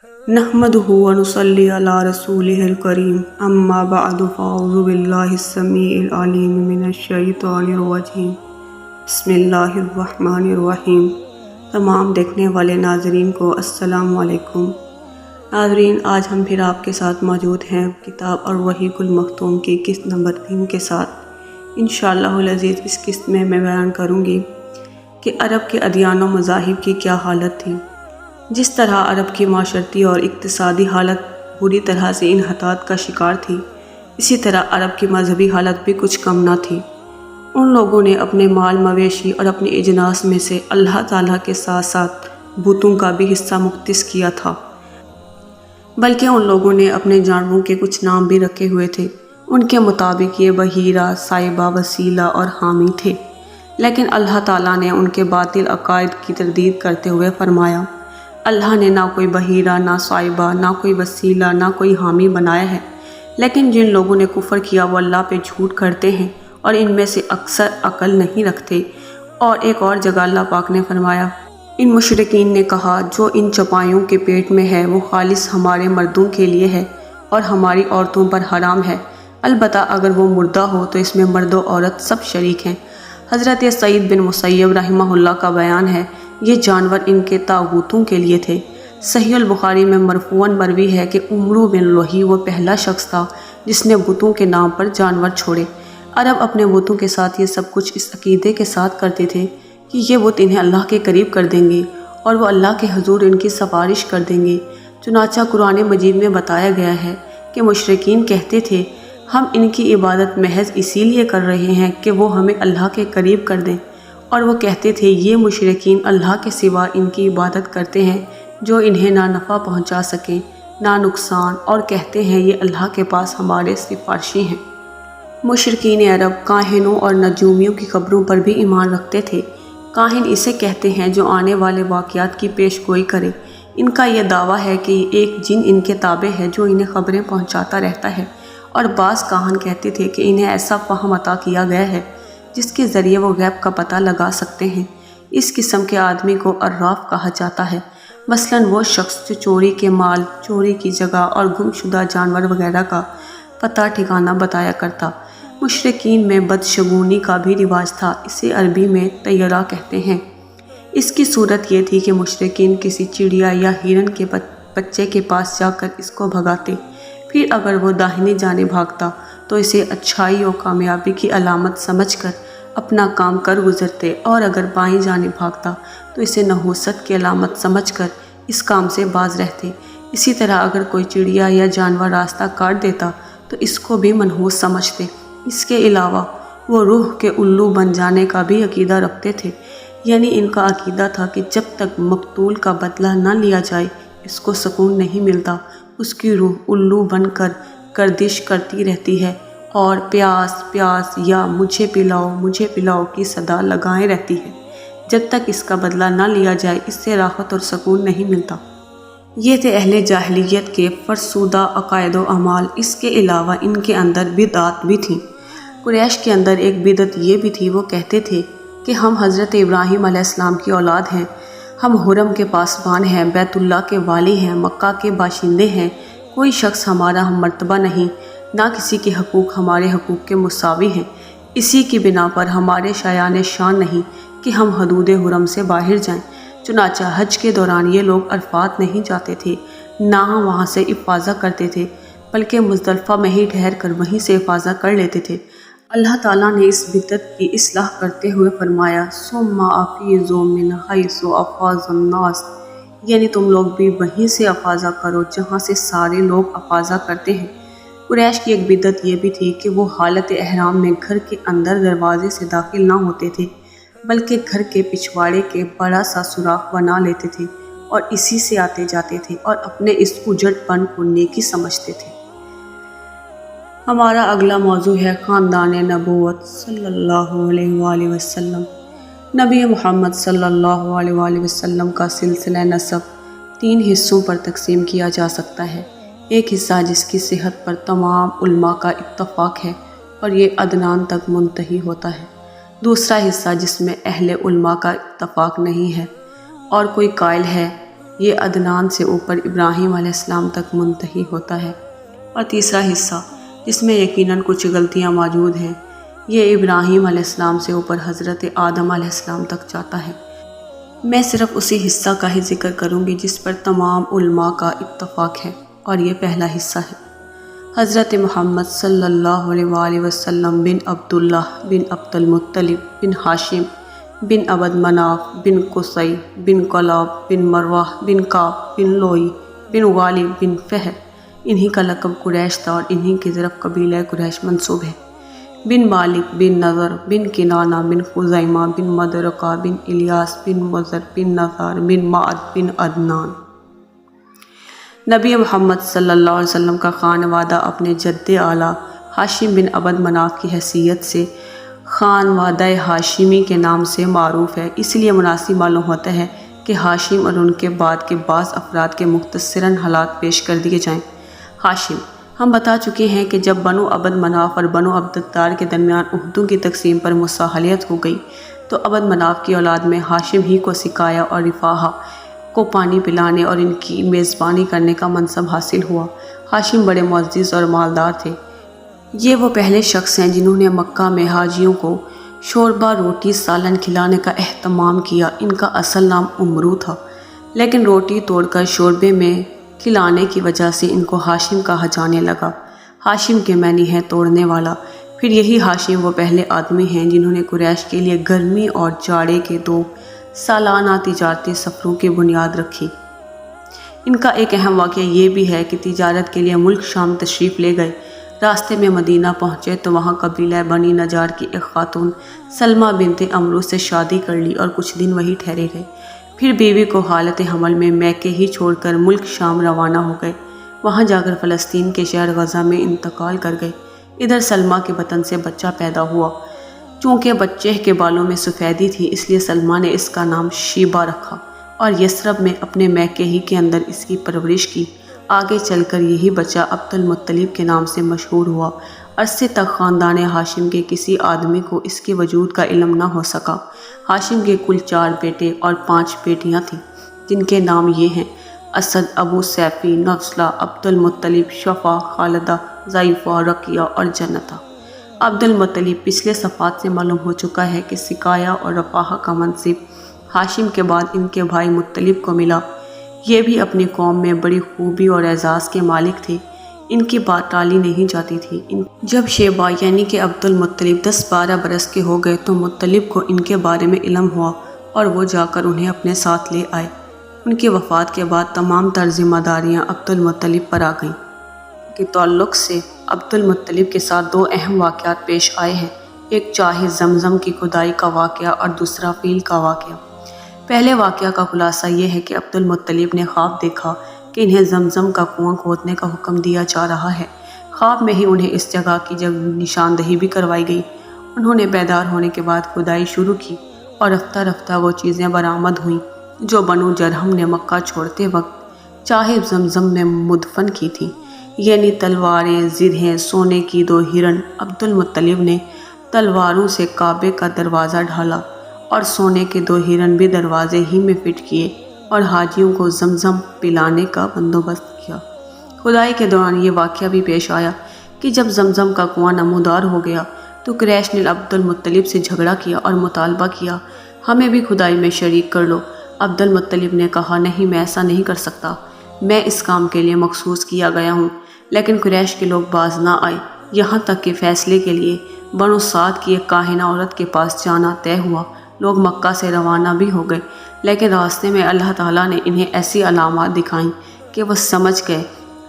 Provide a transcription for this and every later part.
نحمدہ ونصلی علی رسولہ الکریم اما بعد فاعوذ باللہ السمیع العلیم من الشیطان الرجیم بسم اللہ الرحمن الرحیم۔ تمام دیکھنے والے ناظرین کو السلام علیکم۔ ناظرین، آج ہم پھر آپ کے ساتھ موجود ہیں کتاب الرحیق المختوم کی قسط نمبر 3 کے ساتھ۔ انشاءاللہ العزیز اس قسط میں بیان کروں گی کہ عرب کے ادیان و مذاہب کی کیا حالت تھی۔ جس طرح عرب کی معاشرتی اور اقتصادی حالت بری طرح سے انحطاط کا شکار تھی، اسی طرح عرب کی مذہبی حالت بھی کچھ کم نہ تھی۔ ان لوگوں نے اپنے مال مویشی اور اپنی اجناس میں سے اللہ تعالیٰ کے ساتھ ساتھ بتوں کا بھی حصہ مختص کیا تھا، بلکہ ان لوگوں نے اپنے جانوروں کے کچھ نام بھی رکھے ہوئے تھے۔ ان کے مطابق یہ بحیرہ، صائبہ، وسیلہ اور حامی تھے، لیکن اللہ تعالیٰ نے ان کے باطل عقائد کی تردید کرتے ہوئے فرمایا، اللہ نے نہ کوئی بحیرہ، نہ صائبہ، نہ کوئی وسیلہ، نہ کوئی حامی بنایا ہے، لیکن جن لوگوں نے کفر کیا وہ اللہ پہ جھوٹ کرتے ہیں اور ان میں سے اکثر عقل نہیں رکھتے۔ اور ایک اور جگہ اللہ پاک نے فرمایا، ان مشرکین نے کہا جو ان چوپایوں کے پیٹ میں ہے وہ خالص ہمارے مردوں کے لیے ہے اور ہماری عورتوں پر حرام ہے، البتہ اگر وہ مردہ ہو تو اس میں مرد و عورت سب شریک ہیں۔ حضرت سعید بن مسیب رحمہ اللہ کا بیان ہے، یہ جانور ان کے طاغوتوں کے لیے تھے۔ صحیح البخاری میں مرفوعاً مروی ہے کہ عمرو بن لوہی وہ پہلا شخص تھا جس نے بتوں کے نام پر جانور چھوڑے۔ عرب اپنے بتوں کے ساتھ یہ سب کچھ اس عقیدے کے ساتھ کرتے تھے کہ یہ بت انہیں اللہ کے قریب کر دیں گے اور وہ اللہ کے حضور ان کی سفارش کر دیں گے۔ چنانچہ قرآن مجید میں بتایا گیا ہے کہ مشرکین کہتے تھے، ہم ان کی عبادت محض اسی لیے کر رہے ہیں کہ وہ ہمیں اللہ کے قریب کر دیں، اور وہ کہتے تھے یہ مشرکین اللہ کے سوا ان کی عبادت کرتے ہیں جو انہیں نہ نفع پہنچا سکیں نہ نقصان، اور کہتے ہیں یہ اللہ کے پاس ہمارے سفارشی ہیں۔ مشرکین عرب کاہنوں اور نجومیوں کی خبروں پر بھی ایمان رکھتے تھے۔ کاہن اسے کہتے ہیں جو آنے والے واقعات کی پیش گوئی کرے۔ ان کا یہ دعویٰ ہے کہ ایک جن ان کے تابع ہے جو انہیں خبریں پہنچاتا رہتا ہے، اور بعض کاہن کہتے تھے کہ انہیں ایسا فہم عطا کیا گیا ہے جس کے ذریعے وہ غیب کا پتہ لگا سکتے ہیں۔ اس قسم کے آدمی کو عراف کہا جاتا ہے، مثلاً وہ شخص جو چوری کے مال، چوری کی جگہ اور گم شدہ جانور وغیرہ کا پتہ ٹھکانہ بتایا کرتا۔ مشرکین میں بدشگونی کا بھی رواج تھا، اسے عربی میں طیرہ کہتے ہیں۔ اس کی صورت یہ تھی کہ مشرکین کسی چڑیا یا ہرن کے بچے کے پاس جا کر اس کو بھگاتے، پھر اگر وہ داہنی جانب بھاگتا تو اسے اچھائی اور کامیابی کی علامت سمجھ کر اپنا کام کر گزرتے، اور اگر بائیں جانب بھاگتا تو اسے نحوست کی علامت سمجھ کر اس کام سے باز رہتے۔ اسی طرح اگر کوئی چڑیا یا جانور راستہ کاٹ دیتا تو اس کو بھی منحوس سمجھتے۔ اس کے علاوہ وہ روح کے الو بن جانے کا بھی عقیدہ رکھتے تھے، یعنی ان کا عقیدہ تھا کہ جب تک مقتول کا بدلہ نہ لیا جائے اس کو سکون نہیں ملتا، اس کی روح الو بن کر گردش کرتی رہتی ہے اور پیاس پیاس یا مجھے پلاؤ کی صدا لگائے رہتی ہے، جب تک اس کا بدلہ نہ لیا جائے اس سے راحت اور سکون نہیں ملتا۔ یہ تھے اہل جاہلیت کے فرسودہ عقائد و اعمال۔ اس کے علاوہ ان کے اندر بدعات بھی تھیں۔ قریش کے اندر ایک بدعت یہ بھی تھی، وہ کہتے تھے کہ ہم حضرت ابراہیم علیہ السلام کی اولاد ہیں، ہم حرم کے پاسبان ہیں، بیت اللہ کے والی ہیں، مکہ کے باشندے ہیں، کوئی شخص ہمارا ہم مرتبہ نہیں، نہ کسی کے حقوق ہمارے حقوق کے مساوی ہیں، اسی کی بنا پر ہمارے شایان شان نہیں کہ ہم حدود حرم سے باہر جائیں۔ چنانچہ حج کے دوران یہ لوگ عرفات نہیں جاتے تھے، نہ وہاں سے افاضہ کرتے تھے، بلکہ مزدلفہ میں ہی ٹھہر کر وہیں سے افاضہ کر لیتے تھے۔ اللہ تعالیٰ نے اس بدعت کی اصلاح کرتے ہوئے فرمایا، ثم افیضوا من حیث افاض الناس، یعنی تم لوگ بھی وہیں سے افاضہ کرو جہاں سے سارے لوگ افاضہ کرتے ہیں۔ قریش کی ایک بدعت یہ بھی تھی کہ وہ حالت احرام میں گھر کے اندر دروازے سے داخل نہ ہوتے تھے، بلکہ گھر کے پچھواڑے کے بڑا سا سوراخ بنا لیتے تھے اور اسی سے آتے جاتے تھے اور اپنے اس اجڑ پن کو نیکی سمجھتے تھے۔ ہمارا اگلا موضوع ہے خاندان نبوت صلی اللہ علیہ وآلہ وسلم۔ نبی محمد صلی اللہ علیہ وآلہ وسلم کا سلسلہ نسب 3 حصوں پر تقسیم کیا جا سکتا ہے۔ ایک حصہ جس کی صحت پر تمام علماء کا اتفاق ہے اور یہ عدنان تک منتہی ہوتا ہے۔ دوسرا حصہ جس میں اہل علماء کا اتفاق نہیں ہے اور کوئی قائل ہے یہ عدنان سے اوپر ابراہیم علیہ السلام تک منتہی ہوتا ہے۔ اور تیسرا حصہ جس میں یقیناً کچھ غلطیاں موجود ہیں، یہ ابراہیم علیہ السلام سے اوپر حضرت آدم علیہ السلام تک جاتا ہے۔ میں صرف اسی حصہ کا ہی ذکر کروں گی جس پر تمام علماء کا اتفاق ہے، اور یہ پہلا حصہ ہے۔ حضرت محمد صلی اللہ علیہ وآلہ وسلم بن عبداللہ بن عبد المطلب بن ہاشم بن عبد مناف بن قصی بن کلاب بن مروہ بن کعب بن لوئی بن غالب بن فہر، انہی کا لقب قریش تھا اور انہی کی طرف قبیلہ قریش منسوب ہے۔ بن مالک بن نضر بن کنانہ بن خزیمہ بن مدرکہ بن الیاس بن مضر بن نزار بن معد بن عدنان۔ نبی محمد صلی اللہ علیہ وسلم کا خانوادہ اپنے جد اعلیٰ ہاشم بن عبد مناف کی حیثیت سے خانوادہ ہاشمی کے نام سے معروف ہے، اس لیے مناسب معلوم ہوتا ہے کہ ہاشم اور ان کے بعد کے بعض افراد کے مختصراً حالات پیش کر دیے جائیں۔ ہاشم، ہم بتا چکے ہیں کہ جب بنو عبد مناف اور بنو عبدالدار کے درمیان عہدوں کی تقسیم پر مصالحت ہو گئی تو عبد مناف کی اولاد میں ہاشم ہی کو سقایا اور رفاعہ کو پانی پلانے اور ان کی میزبانی کرنے کا منصب حاصل ہوا۔ ہاشم بڑے معزز اور مالدار تھے۔ یہ وہ پہلے شخص ہیں جنہوں نے مکہ میں حاجیوں کو شوربہ، روٹی، سالن کھلانے کا اہتمام کیا۔ ان کا اصل نام عمرو تھا، لیکن روٹی توڑ کر شوربے میں کھلانے کی وجہ سے ان کو ہاشم کہا جانے لگا۔ ہاشم کے معنی ہے توڑنے والا۔ پھر یہی ہاشم وہ پہلے آدمی ہیں جنہوں نے قریش کے لیے گرمی اور جاڑے کے 2 سالانہ تجارتی سفروں کی بنیاد رکھی۔ ان کا ایک اہم واقعہ یہ بھی ہے کہ تجارت کے لیے ملک شام تشریف لے گئے۔ راستے میں مدینہ پہنچے تو وہاں قبیلہ بنی نجار کی ایک خاتون سلمہ بنت عمرو سے شادی کر لی اور کچھ دن وہی ٹھہرے رہے۔ پھر بیوی کو حالت حمل میں میکے ہی چھوڑ کر ملک شام روانہ ہو گئے۔ وہاں جا کر فلسطین کے شہر غزہ میں انتقال کر گئے۔ ادھر سلمہ کے بطن سے بچہ پیدا ہوا۔ چونکہ بچے کے بالوں میں سفیدی تھی اس لیے سلمہ نے اس کا نام شیبہ رکھا اور یثرب میں اپنے میکے ہی کے اندر اس کی پرورش کی۔ آگے چل کر یہی بچہ عبد المطلب کے نام سے مشہور ہوا۔ عرصے تک خاندان ہاشم کے کسی آدمی کو اس کے وجود کا علم نہ ہو سکا۔ ہاشم کے کل 4 بیٹے اور 5 بیٹیاں تھیں، جن کے نام یہ ہیں: اسد، ابو سیفی، نوفلہ، عبد المطلب، شفا، خالدہ، ضعیفہ، رقیہ اور جنتہ۔ عبد المطلب پچھلے صفحات سے معلوم ہو چکا ہے کہ سقایا اور رفاعہ کا منصب ہاشم کے بعد ان کے بھائی مطلب کو ملا۔ یہ بھی اپنی قوم میں بڑی خوبی اور اعزاز کے مالک تھے۔ ان کی بات ٹالی نہیں جاتی تھی۔ جب شیبہ یعنی کہ عبد المطلب 10-12 برس کے ہو گئے تو مطلب کو ان کے بارے میں علم ہوا اور وہ جا کر انہیں اپنے ساتھ لے آئے۔ ان کی وفات کے بعد تمام تر ذمہ داریاں عبد المطلب پر آ گئیں۔ کے تعلق سے عبد المطلب کے ساتھ 2 اہم واقعات پیش آئے ہیں، ایک چاہے زمزم کی کھدائی کا واقعہ اور دوسرا فیل کا واقعہ۔ پہلے واقعہ کا خلاصہ یہ ہے کہ عبد المطلب نے خواب دیکھا کہ انہیں زمزم کا کنواں کھودنے کا حکم دیا جا رہا ہے۔ خواب میں ہی انہیں اس جگہ کی نشاندہی بھی کروائی گئی۔ انہوں نے بیدار ہونے کے بعد کھدائی شروع کی اور رفتہ رفتہ وہ چیزیں برآمد ہوئیں جو بنو جرہم نے مکہ چھوڑتے وقت چاہے زمزم میں مدفن کی تھیں، یعنی تلواریں، زرہیں، سونے کی 2 ہرن۔ عبد المطلب نے تلواروں سے کعبے کا دروازہ ڈھالا اور سونے کے 2 ہرن بھی دروازے ہی میں فٹ کیے اور حاجیوں کو زمزم پلانے کا بندوبست کیا۔ کھدائی کے دوران یہ واقعہ بھی پیش آیا کہ جب زمزم کا کنواں نمودار ہو گیا تو قریش نے عبد المطلب سے جھگڑا کیا اور مطالبہ کیا، ہمیں بھی کھدائی میں شریک کر لو۔ عبد المطلب نے کہا، نہیں، میں ایسا نہیں کر سکتا، میں اس کام کے لیے مخصوص کیا گیا ہوں۔ لیکن قریش کے لوگ باز نہ آئے، یہاں تک کہ فیصلے کے لیے بنو سعد کی ایک کاہنہ عورت کے پاس جانا طے ہوا۔ لوگ مکہ سے روانہ بھی ہو گئے، لیکن راستے میں اللہ تعالیٰ نے انہیں ایسی علامات دکھائیں کہ وہ سمجھ گئے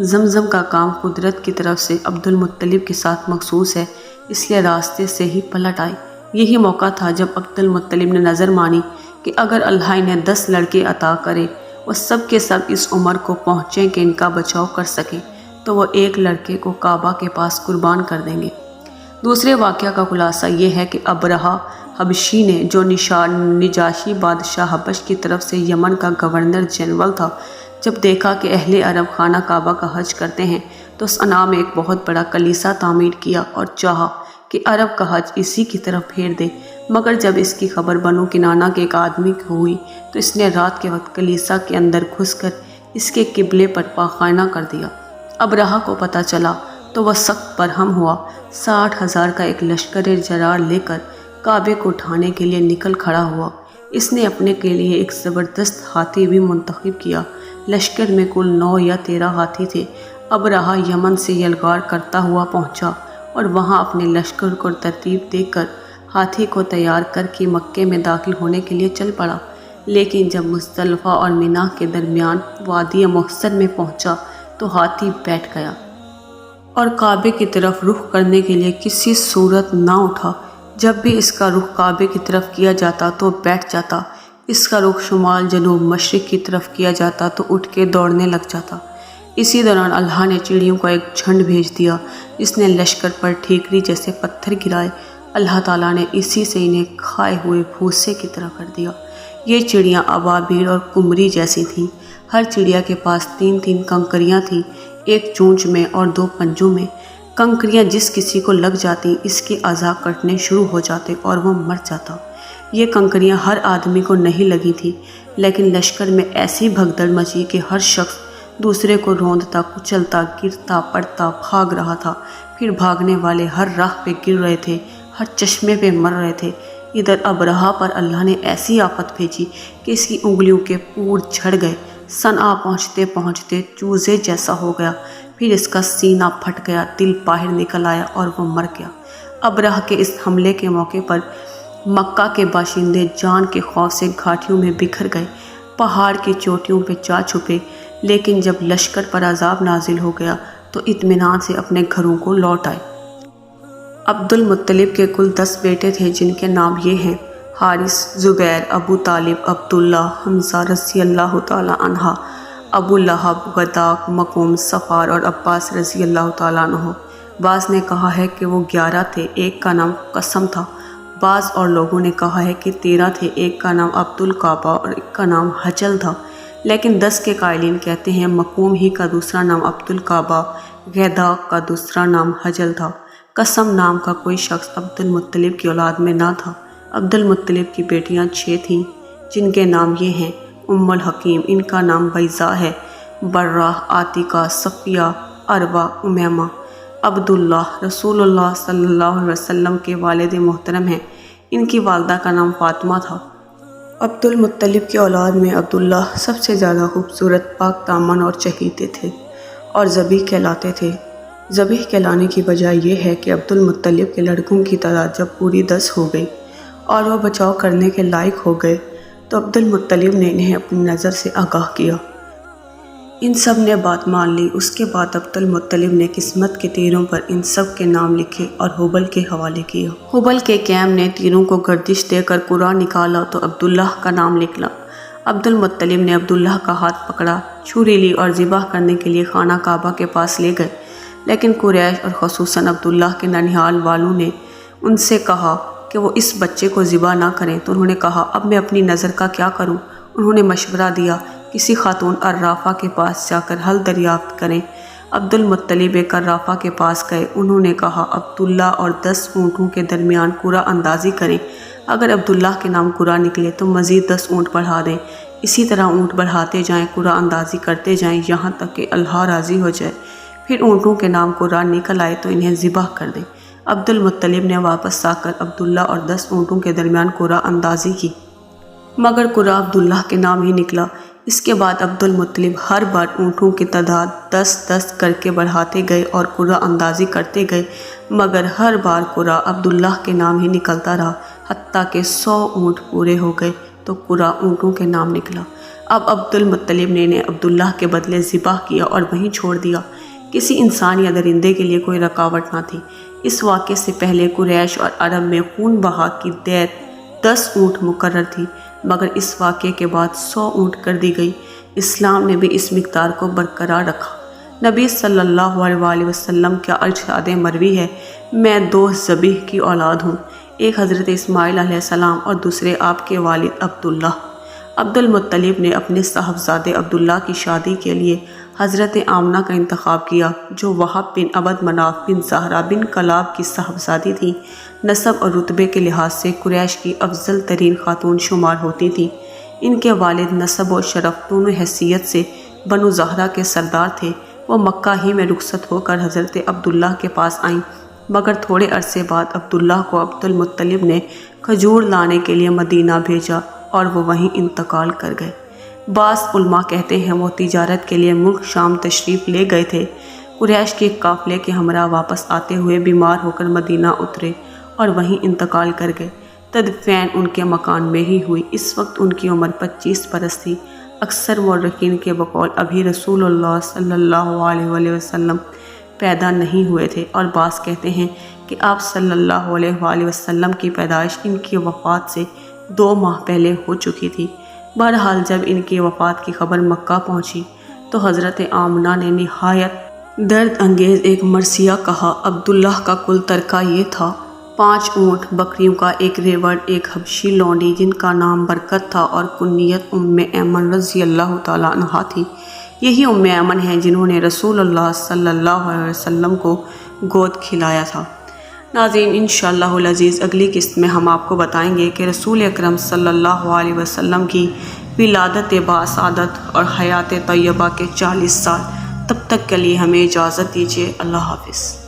زمزم کا کام قدرت کی طرف سے عبد المطلب کے ساتھ مخصوص ہے، اس لیے راستے سے ہی پلٹ آئے۔ یہی موقع تھا جب عبد المطلب نے نظر مانی کہ اگر اللہ انہیں 10 لڑکے عطا کرے، وہ سب کے سب اس عمر کو پہنچیں کہ ان کا بچاؤ کر سکیں، تو وہ ایک لڑکے کو کعبہ کے پاس قربان کر دیں گے۔ دوسرے واقعہ کا خلاصہ یہ ہے کہ ابرہہ حبشی نے، جو نجاشی بادشاہ حبش کی طرف سے یمن کا گورنر جنرل تھا، جب دیکھا کہ اہل عرب خانہ کعبہ کا حج کرتے ہیں تو صنعا میں ایک بہت بڑا کلیسا تعمیر کیا اور چاہا کہ عرب کا حج اسی کی طرف پھیر دے۔ مگر جب اس کی خبر بنو کنانہ کے ایک آدمی کو ہوئی تو اس نے رات کے وقت کلیسا کے اندر گھس کر اس کے قبلے پر پاخانہ کر دیا۔ ابرہہ کو پتہ چلا تو وہ سخت برہم ہوا، 60,000 کا ایک لشکر جرار لے کر کعبے کو اٹھانے کے لیے نکل کھڑا ہوا۔ اس نے اپنے کے لیے ایک زبردست ہاتھی بھی منتخب کیا۔ لشکر میں کل 9 یا 13 ہاتھی تھے۔ ابرہہ یمن سے یلغار کرتا ہوا پہنچا اور وہاں اپنے لشکر کو ترتیب دے کر ہاتھی کو تیار کر کے مکے میں داخل ہونے کے لیے چل پڑا، لیکن جب مزدلفہ اور مینا کے درمیان وادی محصر میں پہنچا تو ہاتھی بیٹھ گیا اور کعبے کی طرف رخ کرنے کے لیے کسی صورت نہ اٹھا۔ جب بھی اس کا رخ کعبے کی طرف کیا جاتا تو بیٹھ جاتا، اس کا رخ شمال جنوب مشرق کی طرف کیا جاتا تو اٹھ کے دوڑنے لگ جاتا۔ اسی دوران اللہ نے چڑیوں کا ایک جھنڈ بھیج دیا جس نے لشکر پر ٹھیکری جیسے پتھر گرائے۔ اللہ تعالیٰ نے اسی سے انہیں کھائے ہوئے بھوسے کی طرح کر دیا۔ یہ چڑیاں ابابیل اور قمری جیسی تھیں۔ ہر چڑیا کے پاس 3 کنکریاں تھیں، ایک چونچ میں اور 2 پنجوں میں۔ کنکریاں جس کسی کو لگ جاتی اس کے اعضاء کٹنے شروع ہو جاتے اور وہ مر جاتا۔ یہ کنکریاں ہر آدمی کو نہیں لگی تھی، لیکن لشکر میں ایسی بھگدڑ مچی کہ ہر شخص دوسرے کو روندتا، کچلتا، گرتا پڑتا بھاگ رہا تھا۔ پھر بھاگنے والے ہر راہ پہ گر رہے تھے، ہر چشمے پہ مر رہے تھے۔ ادھر ابرہہ پر اللہ نے ایسی آفت بھیجی کہ اس کی انگلیوں کے پور جھڑ گئے، صنعا پہنچتے پہنچتے چوزے جیسا ہو گیا، پھر اس کا سینہ پھٹ گیا، دل باہر نکل آیا اور وہ مر گیا۔ ابرہہ کے اس حملے کے موقع پر مکہ کے باشندے جان کے خوف سے گھاٹیوں میں بکھر گئے، پہاڑ کی چوٹیوں پہ جا چھپے، لیکن جب لشکر پر عذاب نازل ہو گیا تو اطمینان سے اپنے گھروں کو لوٹ آئے۔ عبد المطلب کے کل 10 بیٹے تھے جن کے نام یہ ہیں: حارث، زبیر، ابو طالب، عبداللہ، حمزہ رضی اللہ تعالیٰ عنہ، ابو لہب، وداق، مکوم، صفار اور عباس رضی اللہ تعالیٰ عنہ۔ بعض نے کہا ہے کہ وہ 11 تھے، ایک کا نام قسم تھا۔ بعض اور لوگوں نے کہا ہے کہ 13 تھے، ایک کا نام عبد القعبہ اور ایک کا نام حجل تھا، لیکن 10 کے قائلین کہتے ہیں مکوم ہی کا دوسرا نام عبد القعبہ، غیداق کا دوسرا نام حجل تھا۔ قسم نام کا کوئی شخص عبد المطلب کی اولاد میں نہ تھا۔ عبد المطلب کی بیٹیاں 6 تھیں جن کے نام یہ ہیں: ام الحکیم، ان کا نام بیضا ہے، براہ، عاتقہ، صفیہ، عروہ، امیمہ۔ عبداللہ رسول اللہ صلی اللہ علیہ وسلم کے والد محترم ہیں، ان کی والدہ کا نام فاطمہ تھا۔ عبد المطلب کی اولاد میں عبداللہ سب سے زیادہ خوبصورت، پاک دامن اور چہیتے تھے اور ذبیح کہلاتے تھے۔ ذبیح کہلانے کی وجہ یہ ہے کہ عبد المطلب کے لڑکوں کی تعداد جب پوری 10 ہو گئی اور وہ بچاؤ کرنے کے لائق ہو گئے تو عبد المطلب نے انہیں اپنی نظر سے آگاہ کیا۔ ان سب نے بات مان لی۔ اس کے بعد عبد المطلب نے قسمت کے تیروں پر ان سب کے نام لکھے اور حبل کے حوالے کیا۔ حبل کے کیم نے تیروں کو گردش دے کر قرآن نکالا تو عبداللہ کا نام نکلا۔ عبد المطلب نے عبداللہ کا ہاتھ پکڑا، چھری لی اور ذبح کرنے کے لیے خانہ کعبہ کے پاس لے گئے، لیکن قریش اور خصوصاً عبداللہ کے ننھیال والوں نے ان سے کہا کہ وہ اس بچے کو ذبح نہ کریں، تو انہوں نے کہا اب میں اپنی نظر کا کیا کروں؟ انہوں نے مشورہ دیا کسی خاتون عرافہ کے پاس جا کر حل دریافت کریں۔ عبد المطلب ایک عرافہ کے پاس گئے، انہوں نے کہا عبداللہ اور 10 اونٹوں کے درمیان قرعہ اندازی کریں، اگر عبداللہ کے نام قرعہ نکلے تو مزید 10 اونٹ بڑھا دیں، اسی طرح اونٹ بڑھاتے جائیں، قرعہ اندازی کرتے جائیں یہاں تک کہ اللہ راضی ہو جائے، پھر اونٹوں کے نام قرعہ نکل آئے تو انہیں ذبح کر دیں۔ عبد المطلب نے واپس آ کر عبداللہ اور 10 اونٹوں کے درمیان قرعہ اندازی کی، مگر قرعہ عبداللہ کے نام ہی نکلا۔ اس کے بعد عبد المطلب ہر بار اونٹوں کی تعداد 10 کر کے بڑھاتے گئے اور قرعہ اندازی کرتے گئے، مگر ہر بار قرعہ عبداللہ کے نام ہی نکلتا رہا، حتیٰ کہ 100 اونٹ پورے ہو گئے تو قرعہ اونٹوں کے نام نکلا۔ اب عبد المطلب نے انہیں عبداللہ کے بدلے ذبح کیا اور وہیں چھوڑ دیا۔ کسی انسان یا درندے کے لیے کوئی رکاوٹ نہ تھی۔ اس واقعے سے پہلے قریش اور عرب میں خون بہا کی دیت 10 اونٹ مقرر تھی، مگر اس واقعے کے بعد 100 اونٹ کر دی گئی۔ اسلام نے بھی اس مقدار کو برقرار رکھا۔ نبی صلی اللہ علیہ وسلم کا ارشاد مروی ہے: میں 2 ذبیح کی اولاد ہوں، ایک حضرت اسماعیل علیہ السلام اور دوسرے آپ کے والد عبداللہ۔ عبد المطلب نے اپنے صاحبزادے عبداللہ کی شادی کے لیے حضرت آمنہ کا انتخاب کیا جو وہب بن عبد مناف بن زہرہ بن کلاب کی صاحبزادی تھی۔ نسب اور رتبے کے لحاظ سے قریش کی افضل ترین خاتون شمار ہوتی تھی۔ ان کے والد نسب و شرف دونوں حیثیت سے بنو زہرہ کے سردار تھے۔ وہ مکہ ہی میں رخصت ہو کر حضرت عبداللہ کے پاس آئیں، مگر تھوڑے عرصے بعد عبداللہ کو عبد المطلب نے کھجور لانے کے لیے مدینہ بھیجا اور وہ وہیں انتقال کر گئے۔ بعض علماء کہتے ہیں وہ تجارت کے لیے ملک شام تشریف لے گئے تھے۔ قریش کے قافلے کے ہمراہ واپس آتے ہوئے بیمار ہو کر مدینہ اترے اور وہیں انتقال کر گئے۔ تدفین ان کے مکان میں ہی ہوئی۔ اس وقت ان کی عمر 25 برس تھی۔ اکثر مورخین کے بقول ابھی رسول اللہ صلی اللہ علیہ وآلہ وسلم پیدا نہیں ہوئے تھے، اور بعض کہتے ہیں کہ آپ صلی اللہ علیہ وآلہ وسلم کی پیدائش ان کی وفات سے 2 ماہ پہلے ہو چکی تھی۔ بہرحال جب ان کی وفات کی خبر مکہ پہنچی تو حضرت آمنہ نے نہایت درد انگیز ایک مرثیہ کہا۔ عبداللہ کا کل ترکہ یہ تھا: 5 اونٹ، بکریوں کا ایک ریوڑ، ایک حبشی لونڈی جن کا نام برکت تھا اور کنیت ایمن رضی اللہ تعالیٰ عنہا تھی۔ یہی ایمن ہیں جنہوں نے رسول اللہ صلی اللہ علیہ وسلم کو گود کھلایا تھا۔ ناظرین، انشاءاللہ العزیز اگلی قسط میں ہم آپ کو بتائیں گے کہ رسول اکرم صلی اللہ علیہ وسلم کی ولادت باسعادت اور حیات طیبہ کے 40 سال۔ تب تک کے لیے ہمیں اجازت دیجیے۔ اللہ حافظ۔